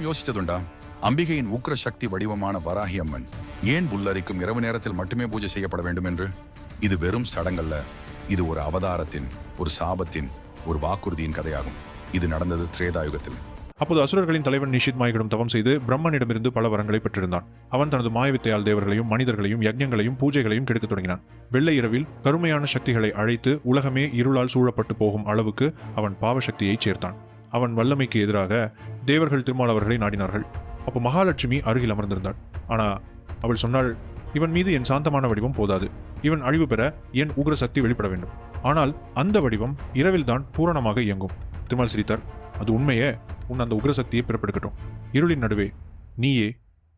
யோசித்ததுண்டா? அம்பிகையின் உக்ர சக்தி வடிவமான வராகி அம்மன் ஏன் புல்லரிக்கும் இரவு நேரத்தில் மட்டுமே பூஜை செய்யப்பட வேண்டும் என்று? இது வெறும் சடங்கல்ல, இது ஒரு அவதாரத்தின், ஒரு சாபத்தின், ஒரு வாக்குறுதியின் கதையாகும். இது நடந்தது திரேதாயுகத்தில். அப்போது அசுரர்களின் தலைவன் நிஷித் மாயிடம் தவம் செய்து பிரம்மனிடமிருந்து பல வரங்களை பெற்றிருந்தான். அவன் தனது மாயவித்தையால் தேவர்களையும் மனிதர்களையும் யஜ்ஞங்களையும் பூஜைகளையும் கெடுக்கத் தொடங்கினான். வெள்ளை இரவில் கருமையான சக்திகளை அழைத்து உலகமே இருளால் சூழப்பட்டு போகும் அளவுக்கு அவன் பாவசக்தியை சேர்த்தான். அவன் வல்லமைக்கு எதிராக தேவர்கள் திருமால் அவர்களை நாடினார்கள். அப்போ மகாலட்சுமி அருகில் அமர்ந்திருந்தாள். ஆனா அவள் சொன்னாள், இவன் மீது என் சாந்தமான வடிவம் போதாது. இவன் அழிவு பெற என் உக்ர சக்தி வெளிப்பட வேண்டும். ஆனால் அந்த வடிவம் இரவில்தான் பூரணமாக இயங்கும். திருமால் சிரித்தார். அது உண்மையே, உன் அந்த உக்ரசக்தியை பிறப்பெடுக்கட்டும். இருளின் நடுவே நீயே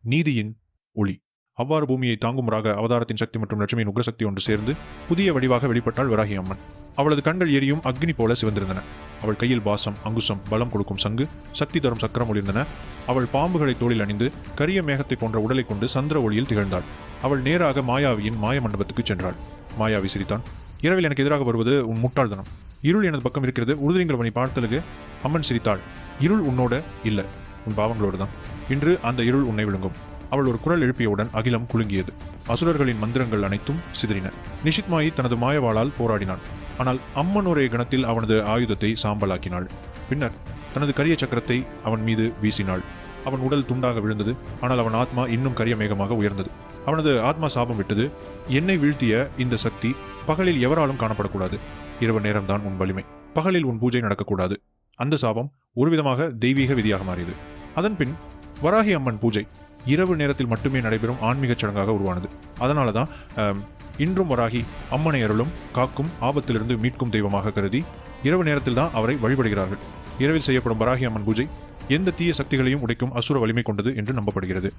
நீதியின் ஒளி. அவ்வாறு பூமியை தாங்குமுறாக அவதாரத்தின் சக்தி மற்றும் லட்சுமியின் உக்ரசக்தி ஒன்று சேர்ந்து புதிய வடிவாக வெளிப்பட்டாள் வராகி அம்மன். அவளது கண்கள் எரியும் அக்னி போல சிவந்திருந்தன. அவள் கையில் பாசம், அங்குசம், பலம் கொடுக்கும் சங்கு, சக்தி தரும் சக்கரம் ஒளிர்ந்தன. அவள் பாம்புகளை தோளில் அணிந்து கரிய மேகத்தை போன்ற உடலை கொண்டு சந்திர ஒளியில் திகழ்ந்தாள். அவள் நேராக மாயாவியின் மாய மண்டபத்துக்கு சென்றாள். மாயாவி சிரித்தான். இரவில் எனக்கு எதிராக வருவது உன் முட்டாள்தனம். இருள் எனது பக்கம் இருக்கிறது. உறுதிங்களவனை பார்த்தலுக்கு அம்மன் சிரித்தாள். இருள் உன்னோட இல்ல, உன் பாவங்களோடு தான். இன்று அந்த இருள் உன்னை விழுங்கும். அவள் ஒரு குரல் எழுப்பியவுடன் அகிலம் குலுங்கியது. அசுரர்களின் மந்திரங்கள் அனைத்தும் சிதறின. நிஷித் மாயி தனது மாயவாளால் போராடினான். ஆனால் அம்மன் ஒரே கணத்தில் அவனது ஆயுதத்தை சாம்பலாக்கினாள். பின்னர் தனது கரிய சக்கரத்தை அவன் மீது வீசினாள். அவன் உடல் துண்டாக விழுந்தது. ஆனால் அவன் ஆத்மா இன்னும் கரிய மேகமாக உயர்ந்தது. அவனது ஆத்மா சாபம் விட்டது. என்னை வீழ்த்திய இந்த சக்தி பகலில் எவராலும் காணப்படக்கூடாது. இரவு நேரம்தான் உன் வலிமை. பகலில் உன் பூஜை நடக்கக்கூடாது. அந்த சாபம் ஒருவிதமாக தெய்வீக விதியாக மாறியது. அதன்பின் வராகி அம்மன் பூஜை இரவு நேரத்தில் மட்டுமே நடைபெறும் ஆன்மீக சடங்காக உருவானது. அதனாலதான் இன்றும் வராகி அம்மனை அருளும் காக்கும் ஆபத்திலிருந்து மீட்கும் தெய்வமாக கருதி இரவு நேரத்தில் தான் அவரை வழிபடுகிறார்கள். இரவில் செய்யப்படும் வராகி அம்மன் பூஜை எந்த தீய சக்திகளையும் உடைக்கும் அசுர வலிமை கொண்டது என்று நம்பப்படுகிறது.